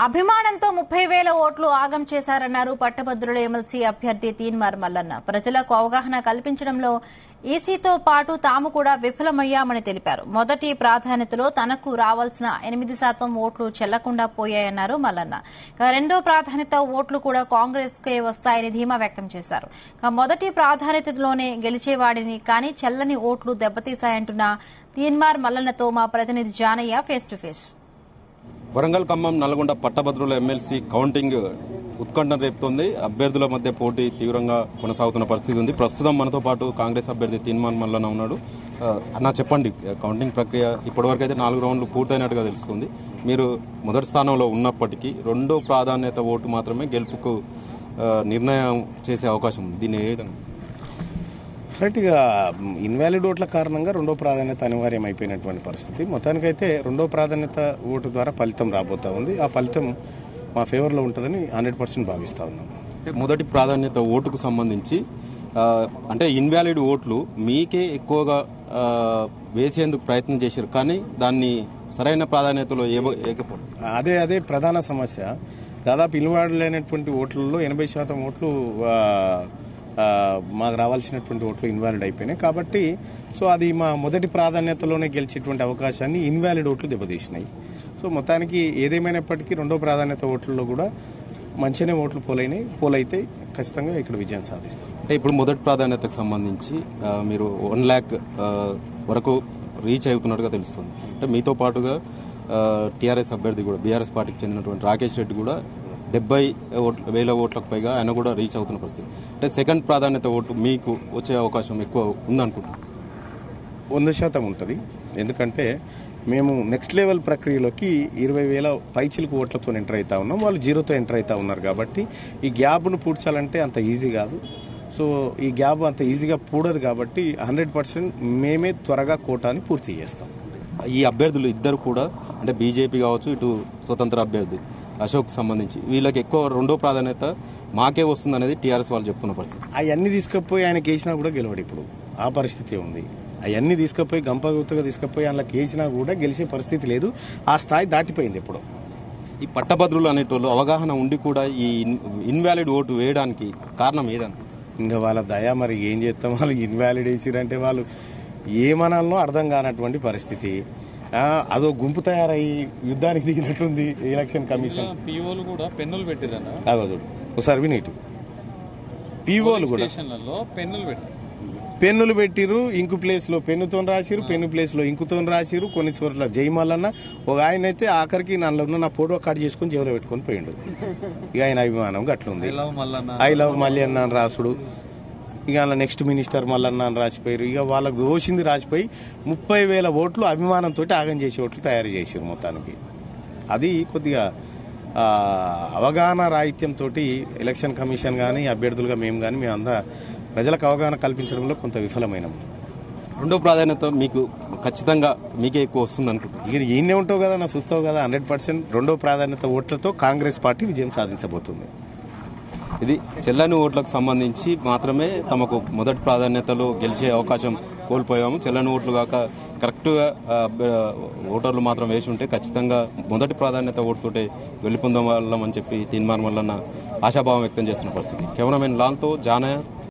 అభిమానంతో 30,000 ఓట్లు ఆగం చేశారన్నారు పట్టభద్రుల ఎమ్మెల్సీ అభ్యర్థి తీన్మార్ మల్లన్న. ప్రజలకు అవగాహన కల్పించడంలో ఈసీతో పాటు తాము కూడా విఫలమయ్యామని తెలిపారు. మొదటి ప్రాధాన్యతలో తనకు రావాల్సిన 8% ఓట్లు చెల్లకుండా పోయాయన్నారు మల్లన్న. రెండో ప్రాధాన్యత ఓట్లు కూడా కాంగ్రెస్ కే వస్తాయని ధీమా వ్యక్తం చేశారు. మొదటి ప్రాధాన్యతలోనే గెలిచేవాడిని కానీ చెల్లని ఓట్లు దెబ్బతీశాయంటున్న తీన్మార్ మల్లన్నతో మా ప్రతినిధి Janaiah face to face. Warangal, Khammam, Nalgonda పట్టభద్రుల ఎమ్మెల్సీ కౌంటింగ్ ఉత్కంఠ రేపుతోంది. అభ్యర్థుల మధ్య పోటీ తీవ్రంగా కొనసాగుతున్న పరిస్థితి ఉంది. ప్రస్తుతం మనతో పాటు కాంగ్రెస్ అభ్యర్థి తీన్మార్ మల్లన్న ఉన్నాడు. అన్న, చెప్పండి, కౌంటింగ్ ప్రక్రియ ఇప్పటివరకు అయితే 4 రౌండ్లు పూర్తయినట్టుగా తెలుస్తుంది. మీరు మొదటి స్థానంలో ఉన్నప్పటికీ రెండో ప్రాధాన్యత ఓటు మాత్రమే గెలుపుకు నిర్ణయం చేసే అవకాశం ఉంది. దీన్ని ఏ విధంగా? కరెక్ట్గా ఇన్వాలిడ్ ఓట్ల కారణంగా రెండో ప్రాధాన్యత అనివార్యం అయిపోయినటువంటి పరిస్థితి. మొత్తానికైతే రెండో ప్రాధాన్యత ఓటు ద్వారా ఫలితం రాబోతా ఉంది. ఆ ఫలితం మా ఫేవర్లో ఉంటుందని 100% భావిస్తూ ఉన్నాం. మొదటి ప్రాధాన్యత ఓటుకు సంబంధించి అంటే ఇన్వాలిడ్ ఓట్లు మీకే ఎక్కువగా వేసేందుకు ప్రయత్నం చేశారు, కానీ దాన్ని సరైన ప్రాధాన్యతలో ఏకపోవడం అదే ప్రధాన సమస్య. దాదాపు ఇన్వాలిడ్ అయినటువంటి ఓట్లలో 80% ఓట్లు మాకు రావాల్సినటువంటి ఓట్లు ఇన్వాలిడ్ అయిపోయినాయి. కాబట్టి అది మా మొదటి ప్రాధాన్యతలోనే గెలిచేటువంటి అవకాశాన్ని ఇన్వాలిడ్ ఓట్లు దెబ్బతీసినాయి. మొత్తానికి ఏదేమైనప్పటికీ రెండో ప్రాధాన్యత ఓట్లలో కూడా మంచిగానే ఓట్లు పోలైతే ఖచ్చితంగా ఇక్కడ విజయం సాధిస్తాం. అంటే ఇప్పుడు మొదటి ప్రాధాన్యతకు సంబంధించి మీరు 1 lakh వరకు రీచ్ అవుతున్నట్టుగా తెలుస్తుంది. అంటే మీతో పాటుగా టీఆర్ఎస్ అభ్యర్థి కూడా, బీఆర్ఎస్ పార్టీకి చెందినటువంటి రాకేష్ రెడ్డి కూడా 70,000 ఓట్లకు పైగా ఆయన కూడా రీచ్ అవుతున్న పరిస్థితి. అంటే సెకండ్ ప్రాధాన్యత ఓటు మీకు వచ్చే అవకాశం ఎక్కువ ఉందనుకుంటున్నాను. 100% ఉంటుంది. ఎందుకంటే మేము నెక్స్ట్ లెవెల్ ప్రక్రియలోకి 20,000 పైచిలకు ఓట్లతో ఎంటర్ అవుతా ఉన్నాం. వాళ్ళు 0తో ఎంటర్ అవుతా ఉన్నారు. కాబట్టి ఈ గ్యాప్ను పూడ్చాలంటే అంత ఈజీ కాదు. ఈ గ్యాప్ అంత ఈజీగా పూడదు. కాబట్టి 100% మేమే త్వరగా కోటాని పూర్తి చేస్తాం. ఈ అభ్యర్థులు ఇద్దరు కూడా, అంటే బీజేపీ కావచ్చు, ఇటు స్వతంత్ర అభ్యర్థి అశోక్ సంబంధించి వీళ్ళకి ఎక్కువ రెండో ప్రాధాన్యత మాకే వస్తుంది అనేది టీఆర్ఎస్ వాళ్ళు చెప్తున్న పరిస్థితి. అవన్నీ తీసుకుపోయి ఆయనకి వేసినా కూడా గెలవడు. ఇప్పుడు ఆ పరిస్థితి ఉంది. అవన్నీ తీసుకుపోయి గంపగుత్తగా తీసుకుపోయి అందులోకి వేసినా కూడా గెలిచే పరిస్థితి లేదు. ఆ స్థాయి దాటిపోయింది. ఇప్పుడు ఈ పట్టభద్రులు అనేటోళ్ళు అవగాహన ఉండి కూడా ఈ ఇన్వాలిడ్ ఓటు వేయడానికి కారణం ఏదని? ఇంకా వాళ్ళ దయ. మరి ఏం చేస్తాం, వాళ్ళు ఇన్వాలిడ్ వేసిరంటే వాళ్ళు ఏమనాలనో అర్థం కానటువంటి పరిస్థితి. అదో గుంపు తయారయ్యి యుద్ధానికి దిగినట్టుంది ఎలక్షన్ కమిషన్. పీఓలు కూడా పెన్నులు పెట్టిరన్న. అదో ఒకసారి వినేటి పీఓలు కూడా పెన్నులు పెట్టిరు. ఇంకు ప్లేస్లో పెన్నుతో రాసిరు, పెన్ను ప్లేస్లో ఇంకుతో రాసిరు. కొన్ని చోట్ల జయమల్లన్న ఒక ఆయన అయితే ఆఖరికి నన్ను నా ఫోటో కట్ చేసుకుని జేబులో పెట్టుకొని పోయిండు. ఇక ఆయన అభిమానం అట్లుంది. ఐ లవ్ మల్లన్న అని రాసుడు. ఇక అలా నెక్స్ట్ మినిస్టర్ మల్లన్న అని రాసిపోయారు. ఇక వాళ్ళకు దోషింది రాసిపోయి 30,000 ఓట్లు అభిమానంతో ఆగం చేసే ఓట్లు తయారు చేసారు. మొత్తానికి అది కొద్దిగా అవగాహన రాహిత్యంతో ఎలక్షన్ కమిషన్ కానీ అభ్యర్థులుగా మేమంతా ప్రజలకు అవగాహన కల్పించడంలో కొంత విఫలమైనాము. రెండో ప్రాధాన్యత మీకు ఖచ్చితంగా మీకే ఎక్కువ వస్తుంది అనుకుంటున్నాను. ఇక ఈయనే ఉంటావు కదా, నా చూస్తావు కదా. 100% రెండో ప్రాధాన్యత ఓట్లతో కాంగ్రెస్ పార్టీ విజయం సాధించబోతుంది. ఇది చెల్లని ఓట్లకు సంబంధించి మాత్రమే తమకు మొదటి ప్రాధాన్యతలో గెలిచే అవకాశం కోల్పోయాము. చెల్లని ఓట్లు కాక కరెక్ట్గా ఓటర్లు మాత్రం వేసి ఉంటే ఖచ్చితంగా మొదటి ప్రాధాన్యత ఓటుతోటే గెలుపొందవాళ్ళమని చెప్పి తీన్మార్ మల్లన్న ఆశాభావం వ్యక్తం చేస్తున్న పరిస్థితి. కెమెరామెన్ లాల్తో జానయ్య,